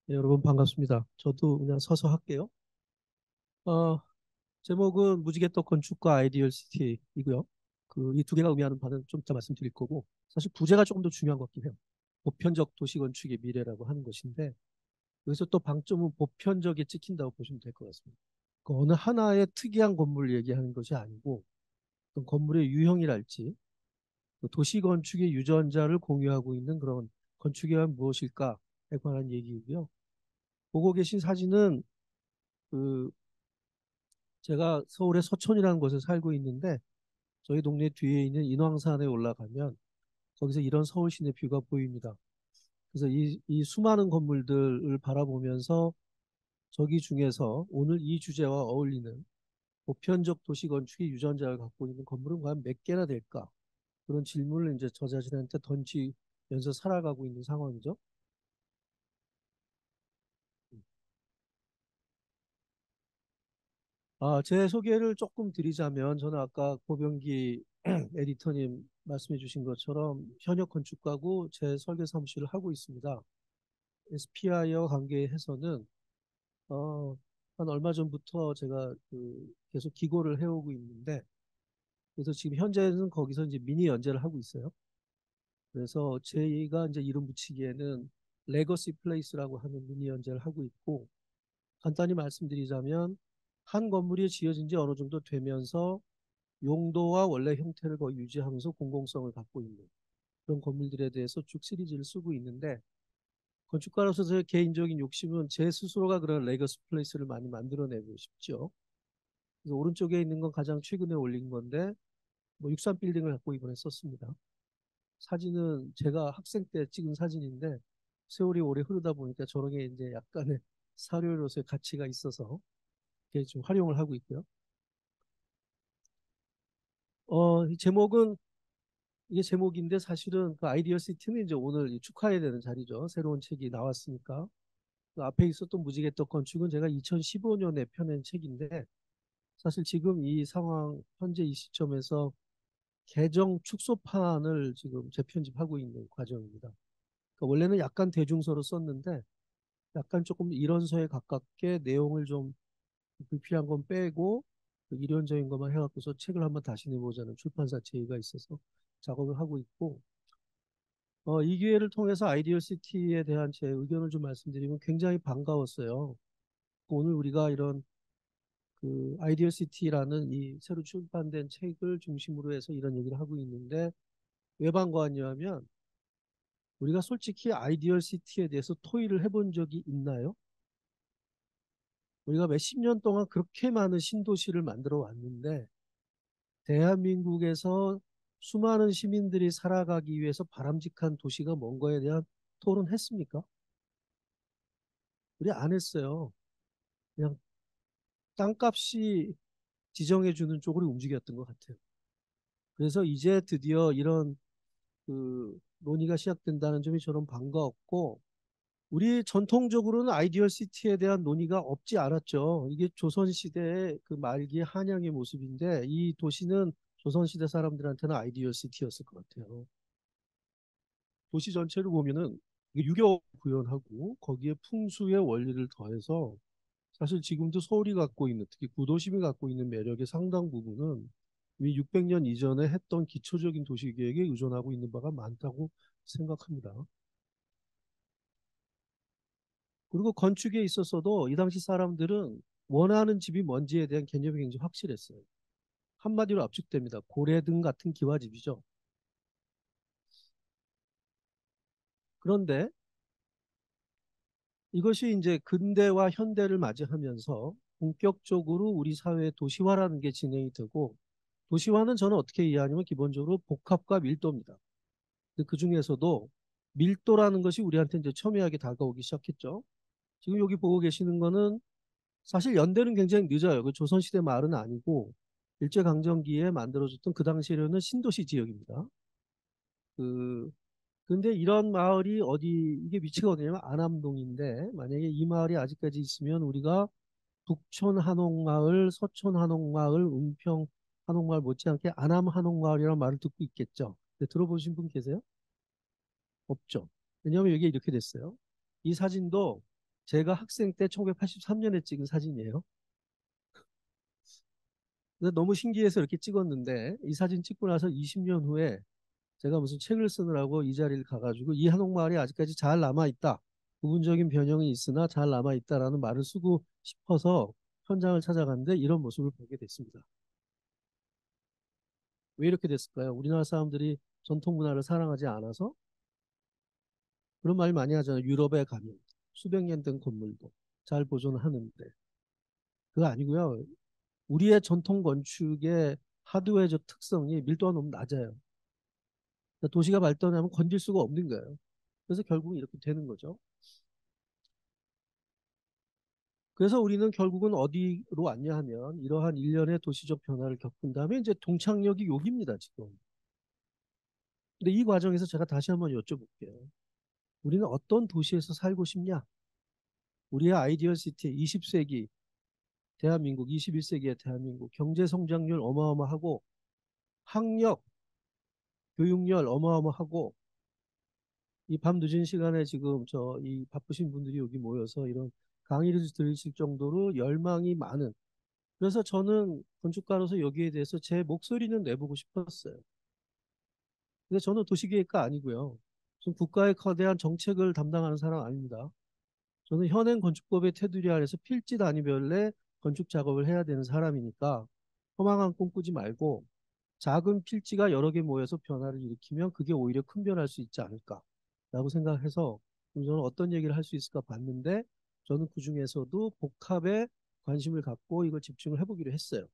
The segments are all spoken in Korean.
네, 여러분 반갑습니다. 저도 그냥 서서 할게요. 어, 제목은 무지개떡 건축과 아이디얼 시티이고요. 이 두 개가 의미하는 바는 좀 이따 말씀드릴 거고, 사실 부제가 조금 더 중요한 것 같긴 해요. 보편적 도시 건축의 미래라고 하는 것인데, 여기서 또 방점은 보편적에 찍힌다고 보시면 될 것 같습니다. 그 어느 하나의 특이한 건물을 얘기하는 것이 아니고, 어떤 건물의 유형이랄지, 그 도시 건축의 유전자를 공유하고 있는 그런 건축이란 무엇일까에 관한 얘기이고요. 보고 계신 사진은 그 제가 서울의 서촌이라는 곳에 살고 있는데 저희 동네 뒤에 있는 인왕산에 올라가면 거기서 이런 서울 시내 뷰가 보입니다. 그래서 이 수많은 건물들을 바라보면서 저기 중에서 오늘 이 주제와 어울리는 보편적 도시 건축의 유전자를 갖고 있는 건물은 과연 몇 개나 될까? 그런 질문을 이제 저 자신한테 던지면서 살아가고 있는 상황이죠. 제 소개를 조금 드리자면 저는 아까 고병기 에디터님 말씀해 주신 것처럼 현역 건축가고 제 설계 사무실을 하고 있습니다. SPI와 관계해서는 어, 한 얼마 전부터 제가 계속 기고를 해오고 있는데 그래서 지금 현재는 거기서 이제 미니 연재를 하고 있어요. 그래서 저희가 이제 이름 붙이기에는 레거시 플레이스라고 하는 미니 연재를 하고 있고 간단히 말씀드리자면 한 건물이 지어진 지 어느 정도 되면서 용도와 원래 형태를 거의 유지하면서 공공성을 갖고 있는 그런 건물들에 대해서 쭉 시리즈를 쓰고 있는데 건축가로서 제 개인적인 욕심은 제 스스로가 그런 레거시 플레이스를 많이 만들어내고 싶죠. 그래서 오른쪽에 있는 건 가장 최근에 올린 건데 뭐 63 빌딩을 갖고 이번에 썼습니다. 사진은 제가 학생 때 찍은 사진인데 세월이 오래 흐르다 보니까 저런 게 이제 약간의 사료로서의 가치가 있어서 이렇게 좀 활용을 하고 있고요. 이 제목은 이게 제목인데 사실은 그 아이디어 시티는 이제 오늘 축하해야 되는 자리죠. 새로운 책이 나왔으니까. 그 앞에 있었던 무지개떡 건축은 제가 2015년에 펴낸 책인데 사실 지금 이 상황 현재 이 시점에서 개정 축소판을 지금 재편집하고 있는 과정입니다. 그러니까 원래는 약간 대중서로 썼는데 약간 조금 이론서에 가깝게 내용을 좀 불필요한 건 빼고 그 이론적인 것만 해갖고서 책을 한번 다시 내보자는 출판사 제의가 있어서 작업을 하고 있고 이 기회를 통해서 아이디어 시티에 대한 제 의견을 좀 말씀드리면 굉장히 반가웠어요. 오늘 우리가 이런 그 아이디어 시티라는 이 새로 출판된 책을 중심으로 해서 이런 얘기를 하고 있는데 왜 반가웠냐면 우리가 솔직히 아이디어 시티에 대해서 토의를 해본 적이 있나요? 우리가 몇십 년 동안 그렇게 많은 신도시를 만들어 왔는데 대한민국에서 수많은 시민들이 살아가기 위해서 바람직한 도시가 뭔 거에 대한 토론했습니까? 우리 안 했어요. 그냥 땅값이 지정해주는 쪽으로 움직였던 것 같아요. 그래서 이제 드디어 이런 논의가 시작된다는 점이 저는 반가웠고, 우리 전통적으로는 아이디얼 시티에 대한 논의가 없지 않았죠. 이게 조선시대의 그 말기의 한양의 모습인데, 이 도시는 조선시대 사람들한테는 아이디얼 시티였을 것 같아요. 도시 전체를 보면은 유교 구현하고 거기에 풍수의 원리를 더해서 사실 지금도 서울이 갖고 있는 특히 구도심이 갖고 있는 매력의 상당 부분은 이미 600년 이전에 했던 기초적인 도시계획에 의존하고 있는 바가 많다고 생각합니다. 그리고 건축에 있어서도 이 당시 사람들은 원하는 집이 뭔지에 대한 개념이 굉장히 확실했어요. 한마디로 압축됩니다. 고래등 같은 기와집이죠. 그런데 이것이 이제 근대와 현대를 맞이하면서 본격적으로 우리 사회의 도시화라는 게 진행이 되고 도시화는 저는 어떻게 이해하냐면 기본적으로 복합과 밀도입니다. 그 중에서도 밀도라는 것이 우리한테 이제 첨예하게 다가오기 시작했죠. 지금 여기 보고 계시는 거는 사실 연대는 굉장히 늦어요. 그 조선시대 말은 아니고 일제강점기에 만들어졌던 그 당시에는 신도시 지역입니다. 그 근데 이런 마을이 어디 이게 위치가 어디냐면 안암동인데 만약에 이 마을이 아직까지 있으면 우리가 북촌 한옥마을, 서촌 한옥마을, 은평 한옥마을 못지않게 안암 한옥마을이라는 말을 듣고 있겠죠. 근데 들어보신 분 계세요? 없죠. 왜냐하면 여기 이렇게 됐어요. 이 사진도 제가 학생 때 1983년에 찍은 사진이에요. 근데 너무 신기해서 이렇게 찍었는데 이 사진 찍고 나서 20년 후에 제가 무슨 책을 쓰느라고 이 자리를 가가지고 이 한옥마을이 아직까지 잘 남아있다. 부분적인 변형이 있으나 잘 남아있다라는 말을 쓰고 싶어서 현장을 찾아갔는데 이런 모습을 보게 됐습니다. 왜 이렇게 됐을까요? 우리나라 사람들이 전통 문화를 사랑하지 않아서 그런 말 많이 하잖아요. 유럽에 가면 수백 년 된 건물도 잘 보존하는데 그거 아니고요. 우리의 전통 건축의 하드웨어적 특성이 밀도가 너무 낮아요. 그러니까 도시가 발전하면 건질 수가 없는 거예요. 그래서 결국은 이렇게 되는 거죠. 그래서 우리는 결국은 어디로 왔냐 하면 이러한 일련의 도시적 변화를 겪은 다음에 이제 동창역이 여기입니다, 지금. 근데 이 과정에서 제가 다시 한번 여쭤볼게요. 우리는 어떤 도시에서 살고 싶냐? 우리의 아이디어 시티 20세기 대한민국, 21세기의 대한민국 경제 성장률 어마어마하고 학력, 교육열 어마어마하고 이 밤 늦은 시간에 지금 저 이 바쁘신 분들이 여기 모여서 이런 강의를 들으실 정도로 열망이 많은 그래서 저는 건축가로서 여기에 대해서 제 목소리는 내보고 싶었어요. 근데 저는 도시계획가 아니고요. 좀 국가의 거대한 정책을 담당하는 사람 아닙니다. 저는 현행 건축법의 테두리 아래서 필지 단위별로 건축 작업을 해야 되는 사람이니까 허망한 꿈 꾸지 말고 작은 필지가 여러 개 모여서 변화를 일으키면 그게 오히려 큰 변화할 수 있지 않을까라고 생각해서 그럼 저는 어떤 얘기를 할 수 있을까 봤는데 저는 그중에서도 복합에 관심을 갖고 이걸 집중을 해보기로 했어요.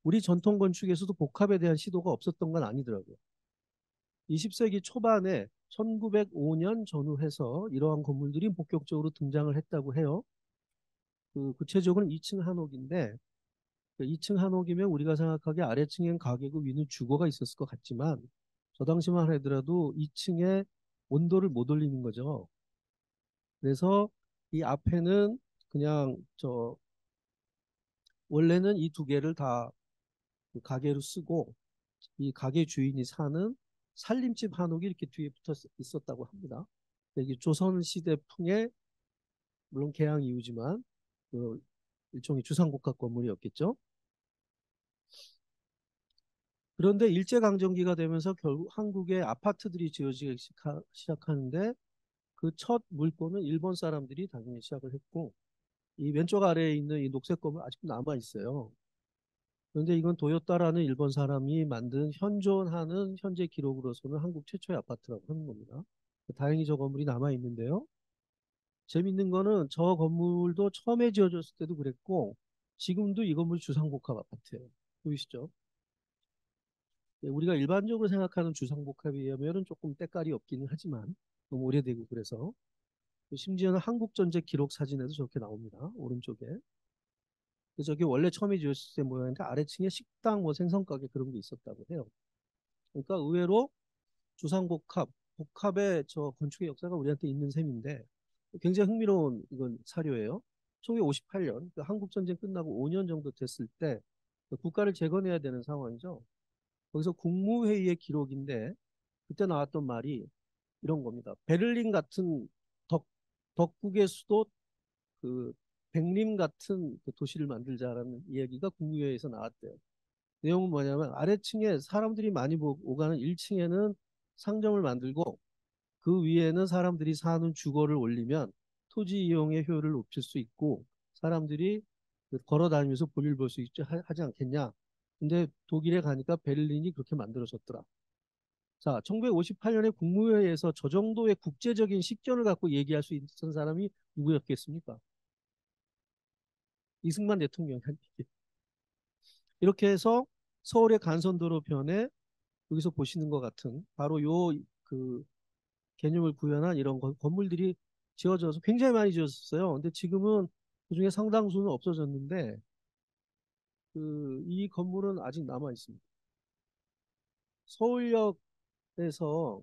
우리 전통 건축에서도 복합에 대한 시도가 없었던 건 아니더라고요. 20세기 초반에 1905년 전후해서 이러한 건물들이 본격적으로 등장을 했다고 해요. 그 구체적으로는 2층 한옥인데 그 2층 한옥이면 우리가 생각하기에 아래층엔 가게고 위는 주거가 있었을 것 같지만 저 당시만 하더라도 2층에 온도를 못 올리는 거죠. 그래서 이 앞에는 그냥 저 원래는 이 두 개를 다 그 가게로 쓰고 이 가게 주인이 사는 살림집 한옥이 이렇게 뒤에 붙어 있었다고 합니다. 이게 조선 시대풍의 물론 개항 이후지만 그 일종의 주상복합 건물이었겠죠. 그런데 일제강점기가 되면서 결국 한국의 아파트들이 지어지기 시작하는데 그 첫 물건은 일본 사람들이 당연히 시작을 했고 이 왼쪽 아래에 있는 이 녹색 건물 아직도 남아 있어요. 그런데 이건 도요타라는 일본 사람이 만든 현존하는 현재 기록으로서는 한국 최초의 아파트라고 하는 겁니다. 다행히 저 건물이 남아 있는데요. 재밌는 거는 저 건물도 처음에 지어졌을 때도 그랬고 지금도 이 건물 주상복합 아파트예요. 보이시죠? 예, 우리가 일반적으로 생각하는 주상복합에 비하면 조금 때깔이 없기는 하지만 너무 오래되고 그래서 심지어는 한국전쟁 기록 사진에도 저렇게 나옵니다. 오른쪽에. 그래서 저게 원래 처음에 지었을 때 모양인데 아래층에 식당, 뭐 생선가게 그런 게 있었다고 해요. 그러니까 의외로 주상복합, 복합의 저 건축의 역사가 우리한테 있는 셈인데 굉장히 흥미로운 이건 사료예요. 1958년 그 한국전쟁 끝나고 5년 정도 됐을 때 국가를 재건해야 되는 상황이죠. 거기서 국무회의의 기록인데 그때 나왔던 말이 이런 겁니다. 베를린 같은 덕, 덕국의 수도 그 백림 같은 그 도시를 만들자라는 이야기가 국무회의에서 나왔대요. 내용은 뭐냐면 아래층에 사람들이 많이 오가는 1층에는 상점을 만들고 그 위에는 사람들이 사는 주거를 올리면 토지 이용의 효율을 높일 수 있고 사람들이 그 걸어 다니면서 볼일 볼 수 있지 하지 않겠냐. 근데 독일에 가니까 베를린이 그렇게 만들어졌더라. 자, 1958년에 국무회의에서 저 정도의 국제적인 식견을 갖고 얘기할 수 있는 사람이 누구였겠습니까? 이승만 대통령이 한 얘기. 이렇게 해서 서울의 간선도로변에 여기서 보시는 것 같은 바로 요 그 개념을 구현한 이런 건물들이 지어져서 굉장히 많이 지어졌어요. 근데 지금은 그중에 상당수는 없어졌는데 그 이 건물은 아직 남아 있습니다. 서울역에서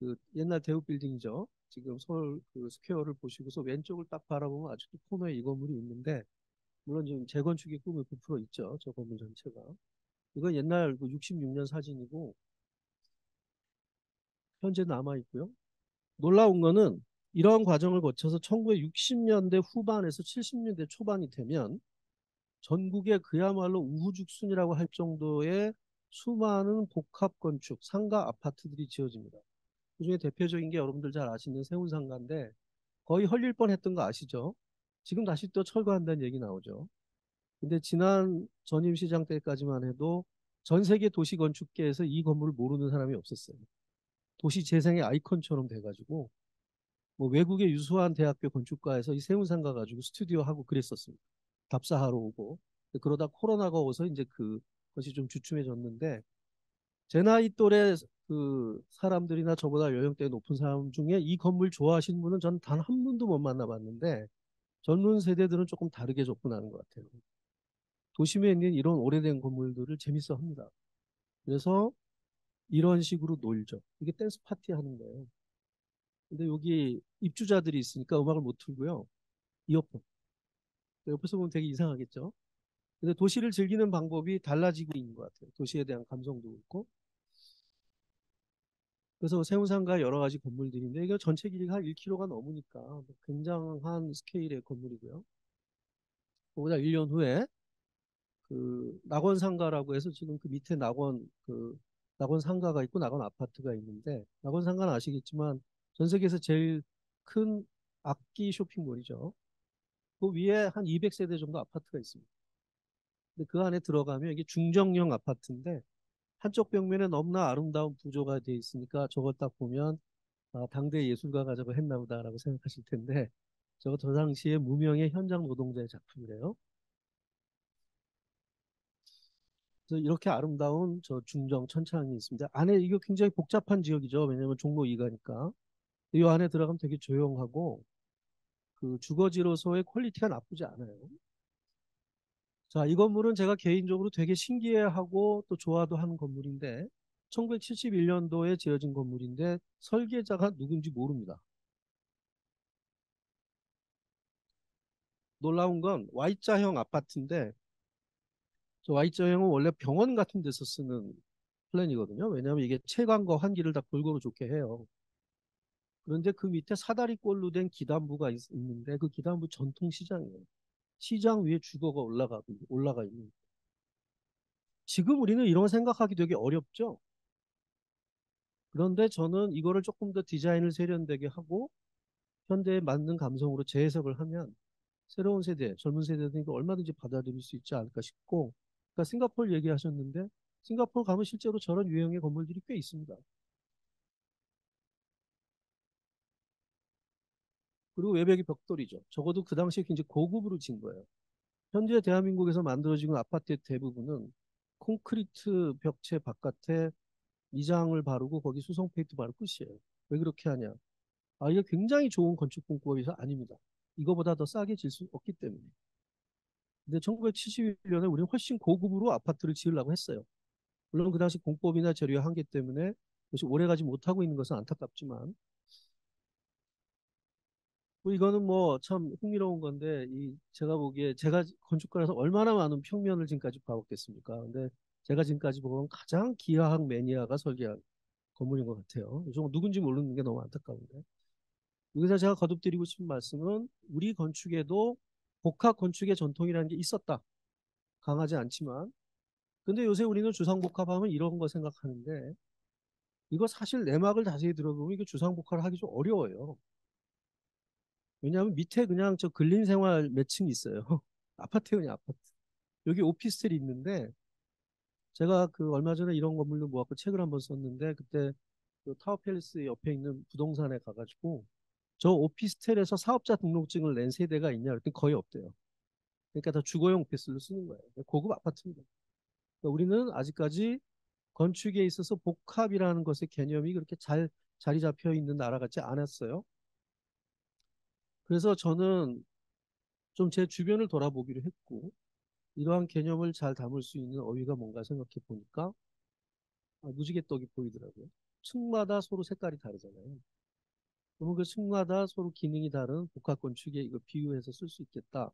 그 옛날 대우 빌딩이죠. 지금 서울 그 스퀘어를 보시고서 왼쪽을 딱 바라보면 아직도 코너에 이 건물이 있는데 물론 지금 재건축의 꿈이 부풀어 있죠. 저 건물 전체가. 이건 옛날 그 66년 사진이고 현재 남아 있고요. 놀라운 거는 이러한 과정을 거쳐서 1960년대 후반에서 70년대 초반이 되면 전국에 그야말로 우후죽순이라고 할 정도의 수많은 복합 건축, 상가 아파트들이 지어집니다. 그중에 대표적인 게 여러분들 잘 아시는 세운상가인데 거의 헐릴 뻔했던 거 아시죠? 지금 다시 또 철거한다는 얘기 나오죠. 근데 지난 전임 시장 때까지만 해도 전 세계 도시 건축계에서 이 건물을 모르는 사람이 없었어요. 도시 재생의 아이콘처럼 돼가지고 뭐 외국의 유수한 대학교 건축가에서 이 세운상가 가지고 스튜디오 하고 그랬었습니다. 답사하러 오고. 그러다 코로나가 와서 이제 그것이 좀 주춤해졌는데 제 나이 또래 그 사람들이나 저보다 연령대 높은 사람 중에 이 건물 좋아하시는 분은 전 단 한 분도 못 만나봤는데 젊은 세대들은 조금 다르게 접근하는 것 같아요. 도심에 있는 이런 오래된 건물들을 재밌어 합니다. 그래서 이런 식으로 놀죠. 이게 댄스 파티 하는 거예요. 근데 여기 입주자들이 있으니까 음악을 못 틀고요. 이어폰. 옆에서 보면 되게 이상하겠죠. 근데 도시를 즐기는 방법이 달라지고 있는 것 같아요. 도시에 대한 감성도 있고. 그래서 세운상가 여러 가지 건물들인데 이게 전체 길이가 한 1km가 넘으니까 굉장한 스케일의 건물이고요. 그보다 1년 후에 그 낙원상가라고 해서 지금 그 밑에 낙원 상가가 있고 낙원 아파트가 있는데 낙원 상가는 아시겠지만 전 세계에서 제일 큰 악기 쇼핑몰이죠. 그 위에 한 200세대 정도 아파트가 있습니다. 근데 그 안에 들어가면 이게 중정형 아파트인데 한쪽 벽면에 너무나 아름다운 구조가 돼 있으니까 저걸 딱 보면 아, 당대 예술가가 저거 했나 보다라고 생각하실 텐데 저거 저 당시에 무명의 현장 노동자의 작품이래요. 그래서 이렇게 아름다운 저 중정 천창이 있습니다. 안에 이거 굉장히 복잡한 지역이죠. 왜냐하면 종로 2가니까. 이 안에 들어가면 되게 조용하고 그 주거지로서의 퀄리티가 나쁘지 않아요. 자, 이 건물은 제가 개인적으로 되게 신기해하고 또 좋아도 하는 건물인데 1971년도에 지어진 건물인데 설계자가 누군지 모릅니다. 놀라운 건 Y자형 아파트인데 저 Y자형은 원래 병원 같은 데서 쓰는 플랜이거든요. 왜냐하면 이게 채광과 환기를 다 골고루 좋게 해요. 그런데 그 밑에 사다리꼴로 된 기단부가 있는데 그 기단부 전통시장이에요. 시장 위에 주거가 올라가 있는. 지금 우리는 이런 거 생각하기 되게 어렵죠. 그런데 저는 이거를 조금 더 디자인을 세련되게 하고 현대에 맞는 감성으로 재해석을 하면 새로운 세대, 젊은 세대들이 이거 얼마든지 받아들일 수 있지 않을까 싶고, 그러니까 싱가포르 얘기하셨는데 싱가포르 가면 실제로 저런 유형의 건물들이 꽤 있습니다. 그리고 외벽이 벽돌이죠. 적어도 그 당시에 굉장히 고급으로 진 거예요. 현재 대한민국에서 만들어지는 아파트의 대부분은 콘크리트 벽체 바깥에 미장을 바르고 거기 수성 페인트 바르고 끝이에요. 왜 그렇게 하냐? 아, 이게 굉장히 좋은 건축 공법이 아닙니다. 이거보다 더 싸게 질 수 없기 때문에. 근데 1971년에 우리는 훨씬 고급으로 아파트를 지으려고 했어요. 물론 그 당시 공법이나 재료의 한계 때문에 그것이 오래가지 못하고 있는 것은 안타깝지만 뭐 이거는 뭐 참 흥미로운 건데 이 제가 보기에 제가 건축가라서 얼마나 많은 평면을 지금까지 봐왔겠습니까? 근데 제가 지금까지 본 가장 기하학 매니아가 설계한 건물인 것 같아요. 요즘 누군지 모르는 게 너무 안타까운데. 여기서 제가 거듭드리고 싶은 말씀은 우리 건축에도 복합 건축의 전통이라는 게 있었다. 강하지 않지만. 근데 요새 우리는 주상복합하면 이런 거 생각하는데 이거 사실 내막을 자세히 들어보면 이거 주상복합을 하기 좀 어려워요. 왜냐하면 밑에 그냥 저 근린생활 매칭이 있어요. 아파트요, 그냥 아파트. 여기 오피스텔이 있는데 제가 그 얼마 전에 이런 건물로 모아서 책을 한번 썼는데 그때 그 타워팰리스 옆에 있는 부동산에 가가지고 저 오피스텔에서 사업자 등록증을 낸 세대가 있냐 그랬더니 거의 없대요. 그러니까 다 주거용 오피스텔로 쓰는 거예요. 고급 아파트입니다. 그러니까 우리는 아직까지 건축에 있어서 복합이라는 것의 개념이 그렇게 잘 자리 잡혀 있는 나라 같지 않았어요. 그래서 저는 좀 제 주변을 돌아보기로 했고 이러한 개념을 잘 담을 수 있는 어휘가 뭔가 생각해 보니까 무지개떡이 보이더라고요. 층마다 서로 색깔이 다르잖아요. 그러면 그 층마다 서로 기능이 다른 복합 건축에 이거 비유해서 쓸 수 있겠다.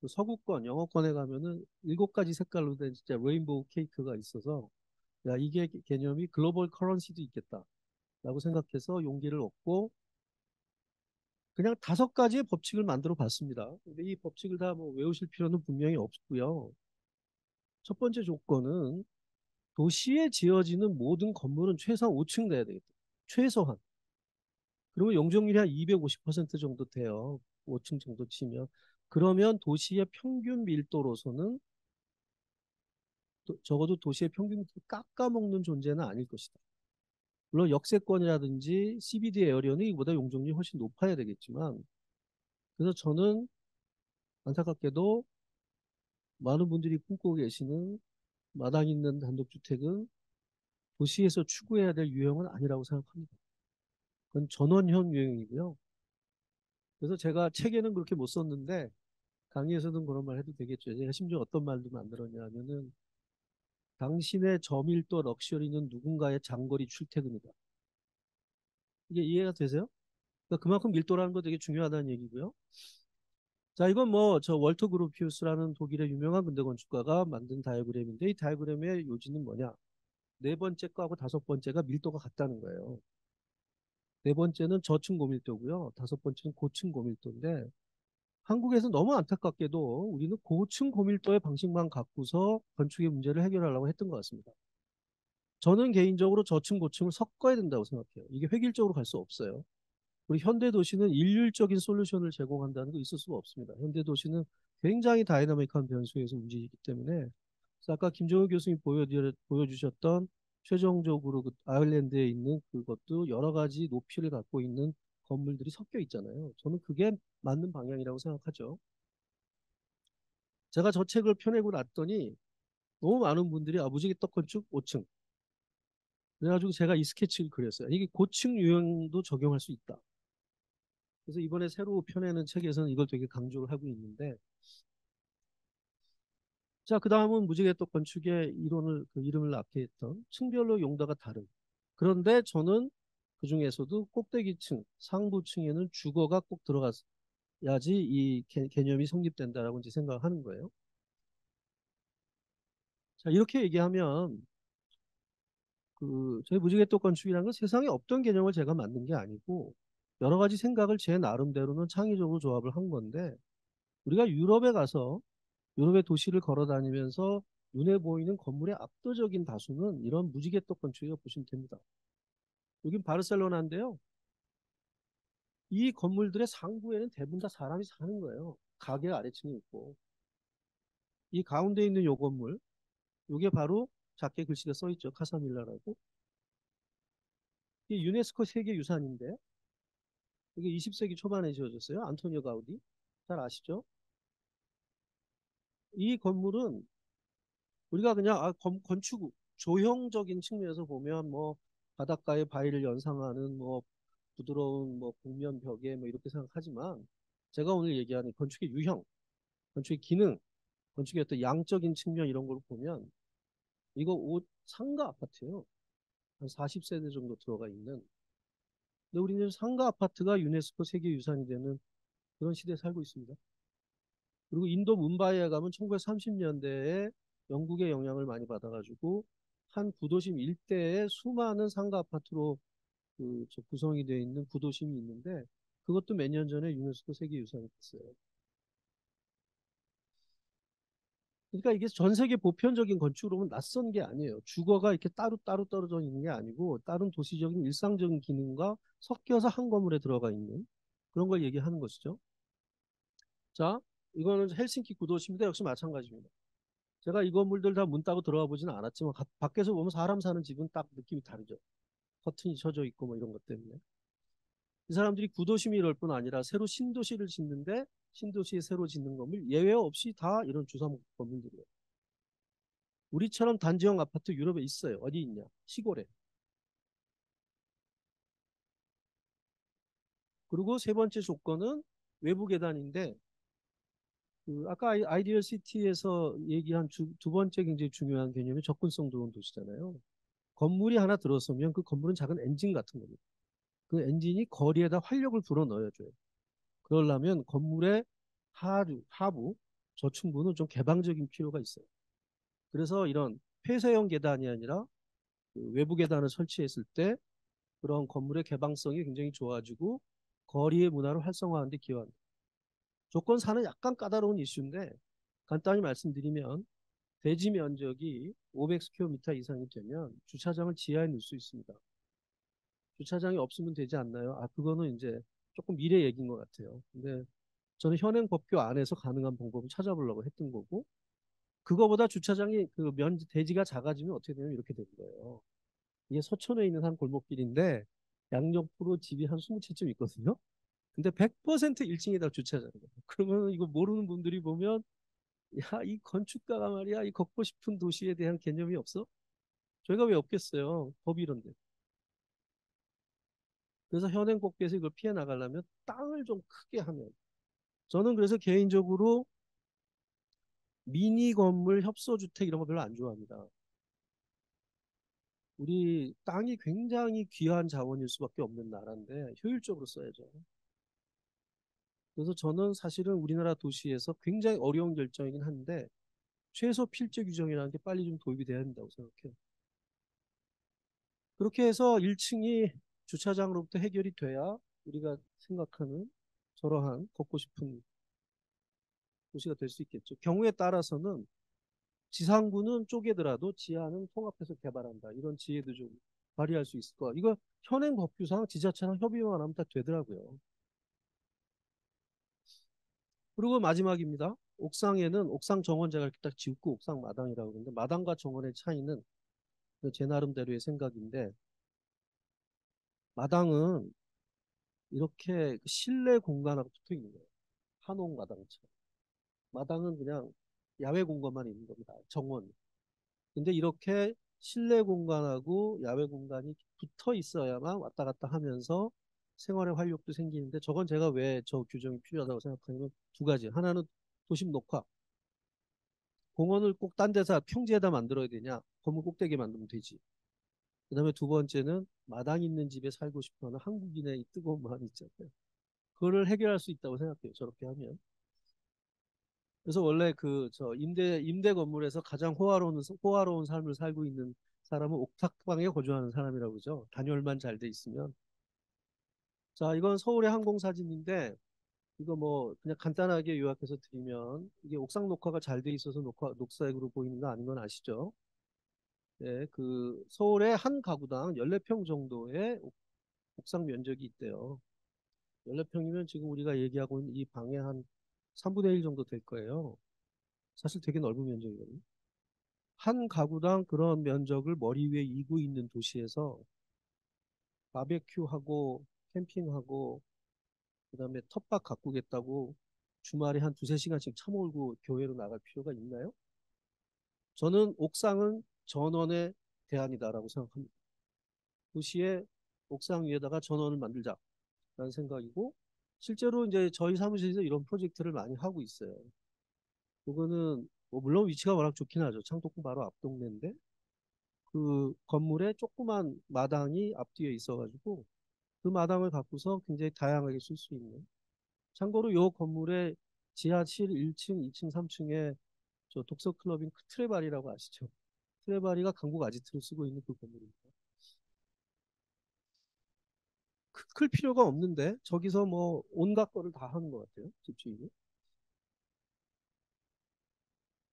그 서구권, 영어권에 가면은 7가지 색깔로 된 진짜 레인보우 케이크가 있어서 야, 이게 개념이 글로벌 커런시도 있겠다라고 생각해서 용기를 얻고 그냥 5가지의 법칙을 만들어 봤습니다. 근데 이 법칙을 다 뭐 외우실 필요는 분명히 없고요. 첫 번째 조건은 도시에 지어지는 모든 건물은 최소한 5층 돼야 되겠다. 최소한. 그러면 용적률이 한 250% 정도 돼요. 5층 정도 치면. 그러면 도시의 평균 밀도로서는 적어도 도시의 평균 밀도를 깎아먹는 존재는 아닐 것이다. 물론 역세권이라든지 CBD 에어리어는 이보다 용적률이 훨씬 높아야 되겠지만, 그래서 저는 안타깝게도 많은 분들이 꿈꾸고 계시는 마당 있는 단독주택은 도시에서 추구해야 될 유형은 아니라고 생각합니다. 그건 전원형 유형이고요. 그래서 제가 책에는 그렇게 못 썼는데 강의에서는 그런 말 해도 되겠죠. 제가 심지어 어떤 말도 만들었냐면은 당신의 저밀도 럭셔리는 누군가의 장거리 출퇴근이다. 이게 이해가 되세요? 그러니까 그만큼 밀도라는 거 되게 중요하다는 얘기고요. 자, 이건 뭐 저 월터 그로피우스라는 독일의 유명한 근대 건축가가 만든 다이어그램인데 이 다이어그램의 요지는 뭐냐? 네 번째 거하고 5번째가 밀도가 같다는 거예요. 네 번째는 저층 고밀도고요. 5번째는 고층 고밀도인데 한국에서 너무 안타깝게도 우리는 고층 고밀도의 방식만 갖고서 건축의 문제를 해결하려고 했던 것 같습니다. 저는 개인적으로 저층 고층을 섞어야 된다고 생각해요. 이게 획일적으로 갈 수 없어요. 우리 현대 도시는 일률적인 솔루션을 제공한다는 거 있을 수가 없습니다. 현대 도시는 굉장히 다이나믹한 변수에서 움직이기 때문에 그래서 아까 김정우 교수님 보여주셨던 최종적으로 그 아일랜드에 있는 그것도 여러 가지 높이를 갖고 있는 건물들이 섞여 있잖아요. 저는 그게 맞는 방향이라고 생각하죠. 제가 저 책을 펴내고 났더니 너무 많은 분들이 무지개 떡건축 5층. 그래가지고 제가 이 스케치를 그렸어요. 이게 고층 유형도 적용할 수 있다. 그래서 이번에 새로 펴내는 책에서는 이걸 되게 강조를 하고 있는데, 자, 그 다음은 무지개떡 건축의 이론을, 그 이름을 낳게 했던 층별로 용도가 다른. 그런데 저는 그 중에서도 꼭대기층, 상부층에는 주거가 꼭 들어가야지 이 개념이 성립된다라고 이제 생각하는 거예요. 자, 이렇게 얘기하면 그 저희 무지개떡 건축이라는 건 세상에 없던 개념을 제가 만든 게 아니고 여러 가지 생각을 제 나름대로는 창의적으로 조합을 한 건데 우리가 유럽에 가서 유럽의 도시를 걸어 다니면서 눈에 보이는 건물의 압도적인 다수는 이런 무지개떡 건축이라고 보시면 됩니다. 여긴 바르셀로나인데요. 이 건물들의 상부에는 대부분 다 사람이 사는 거예요. 가게가 아래층에 있고. 이 가운데 있는 요 건물, 요게 바로 작게 글씨가 써 있죠. 카사밀라라고. 이게 유네스코 세계유산인데 이게 20세기 초반에 지어졌어요. 안토니오 가우디. 잘 아시죠? 이 건물은 우리가 그냥 건축 조형적인 측면에서 보면 뭐 바닷가에 바위를 연상하는 뭐 부드러운 뭐 벽면 벽에 뭐 이렇게 생각하지만 제가 오늘 얘기하는 건축의 유형, 건축의 기능, 건축의 어떤 양적인 측면 이런 걸 보면 이거 옷 상가 아파트예요. 한 40세대 정도 들어가 있는. 근데 우리는 상가 아파트가 유네스코 세계유산이 되는 그런 시대에 살고 있습니다. 그리고 인도 뭄바이에 가면 1930년대에 영국의 영향을 많이 받아가지고 한 구도심 일대에 수많은 상가 아파트로 구성이 되어 있는 구도심이 있는데 그것도 몇 년 전에 유네스코 세계유산이 됐어요. 그러니까 이게 전 세계 보편적인 건축으로 보면 낯선 게 아니에요. 주거가 이렇게 따로 떨어져 있는 게 아니고 다른 도시적인 일상적인 기능과 섞여서 한 건물에 들어가 있는 그런 걸 얘기하는 것이죠. 자, 이거는 헬싱키 구도심인데 역시 마찬가지입니다. 제가 이 건물들 다 문 따고 들어가 보지는 않았지만 밖에서 보면 사람 사는 집은 딱 느낌이 다르죠. 커튼이 쳐져 있고 뭐 이런 것 때문에. 이 사람들이 구도심이 이럴 뿐 아니라 새로 신도시를 짓는데 신도시에 새로 짓는 건물 예외 없이 다 이런 주상복 건물들이에요. 우리처럼 단지형 아파트 유럽에 있어요. 어디 있냐? 시골에. 그리고 세 번째 조건은 외부 계단인데 아까 아이디어 시티에서 얘기한 두 번째 굉장히 중요한 개념이 접근성 좋은 도시잖아요. 건물이 하나 들어서면 그 건물은 작은 엔진 같은 겁니다. 그 엔진이 거리에다 활력을 불어 넣어줘요. 그러려면 건물의 하부, 저층부는 좀 개방적인 필요가 있어요. 그래서 이런 폐쇄형 계단이 아니라 그 외부 계단을 설치했을 때 그런 건물의 개방성이 굉장히 좋아지고 거리의 문화를 활성화하는 데 기여한다. 조건사는 약간 까다로운 이슈인데 간단히 말씀드리면 대지 면적이 500스퀘어미터 이상이 되면 주차장을 지하에 넣을 수 있습니다. 주차장이 없으면 되지 않나요? 아, 그거는 이제 조금 미래 얘기인 것 같아요. 근데 저는 현행 법규 안에서 가능한 방법을 찾아보려고 했던 거고, 그거보다 주차장이 대지가 작아지면 어떻게 되냐면 이렇게 되는 거예요. 이게 서촌에 있는 한 골목길인데 양옆으로 집이 한 20채쯤 있거든요. 근데 100% 1층에다 주차장이에요. 그러면 이거 모르는 분들이 보면 야, 이 건축가가 말이야, 이 걷고 싶은 도시에 대한 개념이 없어? 저희가 왜 없겠어요? 법이 이런데. 그래서 현행법규에서 이걸 피해 나가려면 땅을 좀 크게 하면. 저는 그래서 개인적으로 미니 건물, 협소주택 이런 거 별로 안 좋아합니다. 우리 땅이 굉장히 귀한 자원일 수밖에 없는 나라인데 효율적으로 써야죠. 그래서 저는 사실은 우리나라 도시에서 굉장히 어려운 결정이긴 한데 최소 필지 규정이라는 게 빨리 좀 도입이 돼야 된다고 생각해요. 그렇게 해서 1층이 주차장으로부터 해결이 돼야 우리가 생각하는 저러한 걷고 싶은 도시가 될 수 있겠죠. 경우에 따라서는 지상부는 쪼개더라도 지하는 통합해서 개발한다. 이런 지혜도 좀 발휘할 수 있을 거야. 이거 현행 법규상 지자체랑 협의만 하면 다 되더라고요. 그리고 마지막입니다. 옥상에는 옥상 정원 제가 이렇게 딱 지었고 옥상 마당이라고 그러는데 마당과 정원의 차이는 제 나름대로의 생각인데 마당은 이렇게 실내 공간하고 붙어 있는 거예요. 한옥 마당처럼. 마당은 그냥 야외 공간만 있는 겁니다. 정원. 근데 이렇게 실내 공간하고 야외 공간이 붙어 있어야만 왔다 갔다 하면서 생활의 활력도 생기는데 저건 제가 왜 저 규정이 필요하다고 생각하냐면 두 가지. 하나는 도심 녹화. 공원을 꼭 딴 데서 평지에다 만들어야 되냐? 건물 꼭대기에 만들면 되지. 그다음에 두 번째는 마당 있는 집에 살고 싶어하는 한국인의 이 뜨거운 마음이 있잖아요. 그거를 해결할 수 있다고 생각해요. 저렇게 하면. 그래서 원래 저 임대 건물에서 가장 호화로운 삶을 살고 있는 사람은 옥탑방에 거주하는 사람이라고 그러죠. 단열만 잘 돼 있으면. 자, 이건 서울의 항공 사진인데 이거 뭐 그냥 간단하게 요약해서 드리면 이게 옥상 녹화가 잘 돼 있어서 녹색으로 보이는 거 아닌 건 아시죠? 네, 그 서울의 한 가구당 14평 정도의 옥상 면적이 있대요. 14평이면 지금 우리가 얘기하고 있는 이 방의 한 3분의 1 정도 될 거예요. 사실 되게 넓은 면적이거든요. 한 가구당 그런 면적을 머리 위에 이고 있는 도시에서 바베큐하고 캠핑하고 그다음에 텃밭 가꾸겠다고 주말에 한 두세 시간씩 차 몰고 교회로 나갈 필요가 있나요? 저는 옥상은 전원의 대안이다라고 생각합니다. 도시의 옥상 위에다가 전원을 만들자라는 생각이고 실제로 이제 저희 사무실에서 이런 프로젝트를 많이 하고 있어요. 그거는 뭐 물론 위치가 워낙 좋긴 하죠. 창동구 바로 앞 동네인데 그 건물에 조그만 마당이 앞뒤에 있어가지고 그 마당을 갖고서 굉장히 다양하게 쓸 수 있는. 참고로 이 건물의 지하실 1층, 2층, 3층에 저 독서 클럽인 트레바리라고 아시죠? 트레바리가 강북 아지트를 쓰고 있는 그 건물입니다. 클 필요가 없는데 저기서 뭐 온갖 거를 다 하는 것 같아요. 집주인이.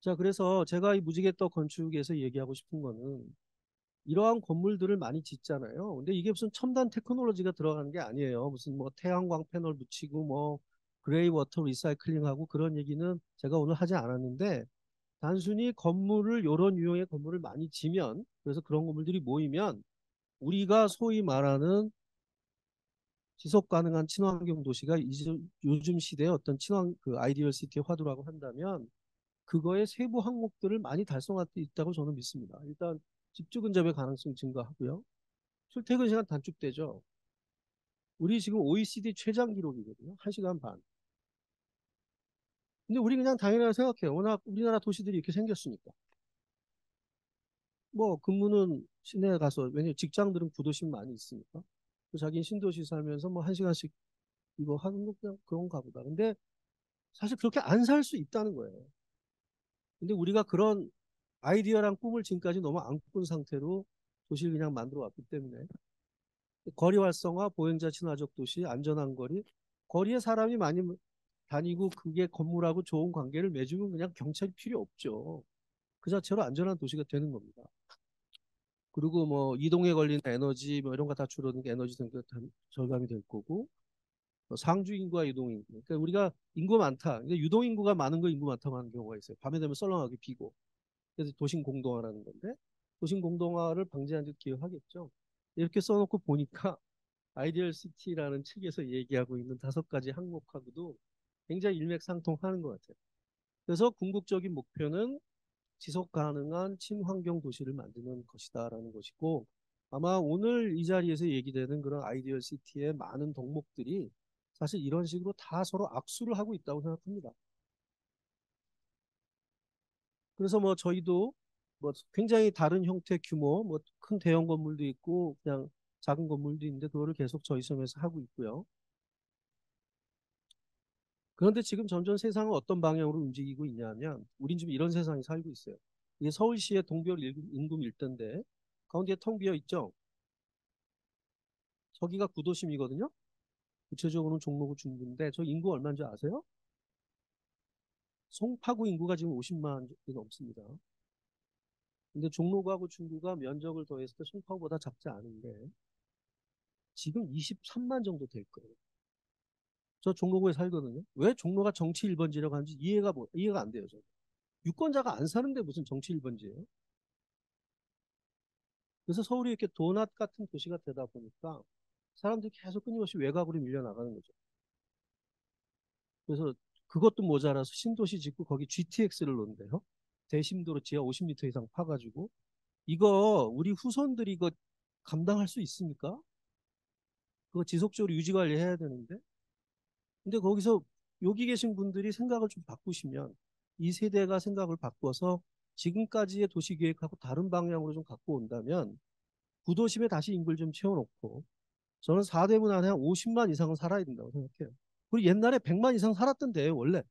자, 그래서 제가 이 무지개떡 건축에서 얘기하고 싶은 거는 이러한 건물들을 많이 짓잖아요. 근데 이게 무슨 첨단 테크놀로지가 들어가는 게 아니에요. 무슨 뭐 태양광 패널 붙이고 뭐 그레이 워터 리사이클링하고 그런 얘기는 제가 오늘 하지 않았는데 단순히 건물을 이런 유형의 건물을 많이 지면 그래서 그런 건물들이 모이면 우리가 소위 말하는 지속 가능한 친환경 도시가 요즘 시대의 어떤 친환 그 아이디얼 시티의 화두라고 한다면 그거의 세부 항목들을 많이 달성할 수 있다고 저는 믿습니다. 일단 집주 근접의 가능성 증가하고요. 출퇴근 시간 단축되죠. 우리 지금 OECD 최장 기록이거든요. 1시간 반. 근데 우리 그냥 당연하게 생각해요. 워낙 우리나라 도시들이 이렇게 생겼으니까. 뭐 근무는 시내에 가서 왜냐면 직장들은 구도심 많이 있으니까. 자기는 신도시 살면서 뭐 1시간씩 이거 하는 거 그냥 그런가 보다. 근데 사실 그렇게 안 살 수 있다는 거예요. 근데 우리가 그런 아이디어랑 꿈을 지금까지 너무 안 꾼 상태로 도시를 그냥 만들어 왔기 때문에 거리 활성화, 보행자 친화적 도시, 안전한 거리. 거리에 사람이 많이 다니고 그게 건물하고 좋은 관계를 맺으면 그냥 경찰이 필요 없죠. 그 자체로 안전한 도시가 되는 겁니다. 그리고 뭐 이동에 걸리는 에너지 뭐 이런 거 다 줄어드는 에너지 등도 절감이 될 거고 상주 인구와 유동 인구. 그러니까 우리가 인구 많다. 근데 유동 인구가 많은 거 인구 많다고 하는 경우가 있어요. 밤에 되면 썰렁하게 비고. 그래서 도심 공동화라는 건데 도심 공동화를 방지하는 데 기여하겠죠. 이렇게 써놓고 보니까 아이디얼 시티라는 책에서 얘기하고 있는 5가지 항목하고도 굉장히 일맥상통하는 것 같아요. 그래서 궁극적인 목표는 지속 가능한 친환경 도시를 만드는 것이다라는 것이고 아마 오늘 이 자리에서 얘기되는 그런 아이디얼 시티의 많은 덕목들이 사실 이런 식으로 다 서로 악수를 하고 있다고 생각합니다. 그래서 뭐 저희도 뭐 굉장히 다른 형태 규모 뭐 큰 대형 건물도 있고 그냥 작은 건물도 있는데 그거를 계속 저희 섬에서 하고 있고요. 그런데 지금 점점 세상은 어떤 방향으로 움직이고 있냐면 우린 지금 이런 세상에 살고 있어요. 이게 서울시의 동별 인구 밀도인데 가운데 텅 비어 있죠. 저기가 구도심이거든요. 구체적으로는 종로구 중구인데 저 인구 얼마인 줄 아세요? 송파구 인구가 지금 50만 넘습니다. 근데 종로구하고 중구가 면적을 더했을 때 송파구보다 작지 않은데 지금 23만 정도 될 거예요. 저 종로구에 살거든요. 왜 종로가 정치 1번지라고 하는지 이해가 안 돼요. 저. 유권자가 안 사는데 무슨 정치 1번지예요? 그래서 서울이 이렇게 도넛 같은 도시가 되다 보니까 사람들이 계속 끊임없이 외곽으로 밀려나가는 거죠. 그래서 그것도 모자라서 신도시 짓고 거기 GTX를 놓는데요. 대심도로 지하 50m 이상 파가지고 이거 우리 후손들이 이거 감당할 수 있습니까? 그거 지속적으로 유지 관리해야 되는데. 근데 거기서 여기 계신 분들이 생각을 좀 바꾸시면 이 세대가 생각을 바꿔서 지금까지의 도시 계획하고 다른 방향으로 좀 갖고 온다면 구도심에 다시 인구를 좀 채워놓고 저는 4대문 안에 한 50만 이상은 살아야 된다고 생각해요. 그리고 옛날에 100만 이상 살았던데 원래.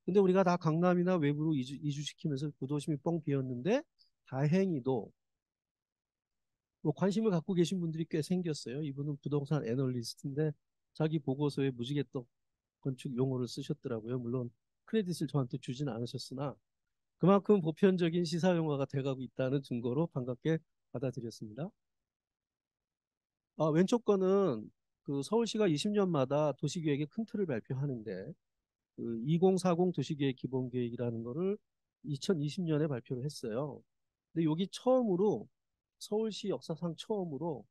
근데 우리가 다 강남이나 외부로 이주시키면서 구도심이 뻥 비었는데 다행히도 뭐 관심을 갖고 계신 분들이 꽤 생겼어요. 이분은 부동산 애널리스트인데 자기 보고서에 무지개떡 건축 용어를 쓰셨더라고요. 물론 크레딧을 저한테 주진 않으셨으나 그만큼 보편적인 시사 용어가 돼가고 있다는 증거로 반갑게 받아들였습니다. 왼쪽 거는 그 서울시가 20년마다 도시계획의 큰 틀을 발표하는데 그 2040 도시계획 기본계획이라는 거를 2020년에 발표를 했어요. 근데 여기 처음으로 서울시 역사상 처음으로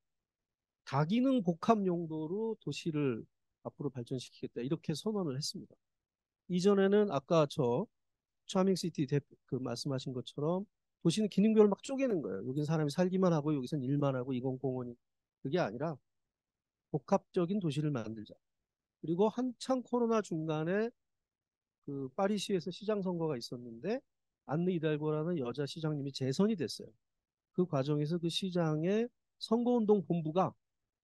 다기능 복합 용도로 도시를 앞으로 발전시키겠다 이렇게 선언을 했습니다. 이전에는 아까 저 차밍시티 그 말씀하신 것처럼 도시는 기능별로 막 쪼개는 거예요. 여기는 사람이 살기만 하고 여기선 일만 하고 이건 공원이 그게 아니라 복합적인 도시를 만들자. 그리고 한창 코로나 중간에 그 파리시에서 시장 선거가 있었는데 안느 이달고라는 여자 시장님이 재선이 됐어요. 그 과정에서 그 시장의 선거운동 본부가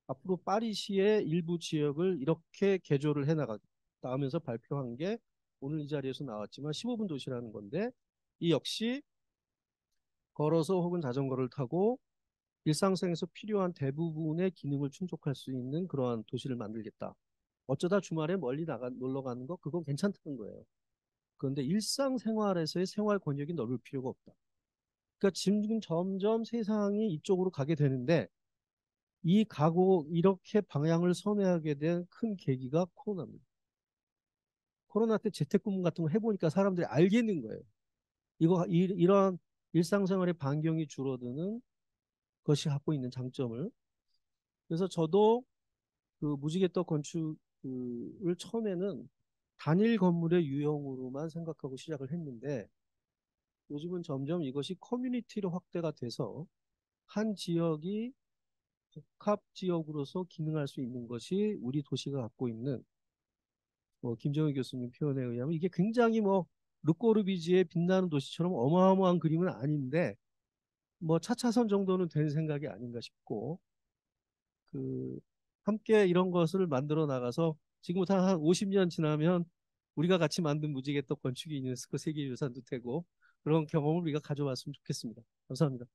앞으로 파리시의 일부 지역을 이렇게 개조를 해나가면서 발표한 게 오늘 이 자리에서 나왔지만 15분 도시라는 건데 이 역시 걸어서 혹은 자전거를 타고 일상생에서 필요한 대부분의 기능을 충족할 수 있는 그러한 도시를 만들겠다. 어쩌다 주말에 멀리 놀러 가는 거 그건 괜찮다는 거예요. 그런데 일상생활에서의 생활 권역이 넓을 필요가 없다. 그러니까 지금 점점 세상이 이쪽으로 가게 되는데 이 가고 이렇게 방향을 선회하게 된 큰 계기가 코로나입니다. 코로나 때 재택근무 같은 거 해보니까 사람들이 알겠는 거예요. 이런 일상생활의 반경이 줄어드는 것이 갖고 있는 장점을. 그래서 저도 그 무지개떡 건축을 처음에는 단일 건물의 유형으로만 생각하고 시작을 했는데 요즘은 점점 이것이 커뮤니티로 확대가 돼서 한 지역이 복합 지역으로서 기능할 수 있는 것이 우리 도시가 갖고 있는 김정일 교수님 표현에 의하면 이게 굉장히 뭐 르꼬르비지의 빛나는 도시처럼 어마어마한 그림은 아닌데 뭐 차차선 정도는 된 생각이 아닌가 싶고 그 함께 이런 것을 만들어 나가서 지금부터 한 50년 지나면 우리가 같이 만든 무지개떡 건축이 유네스코 세계유산도 되고 그런 경험을 우리가 가져왔으면 좋겠습니다. 감사합니다.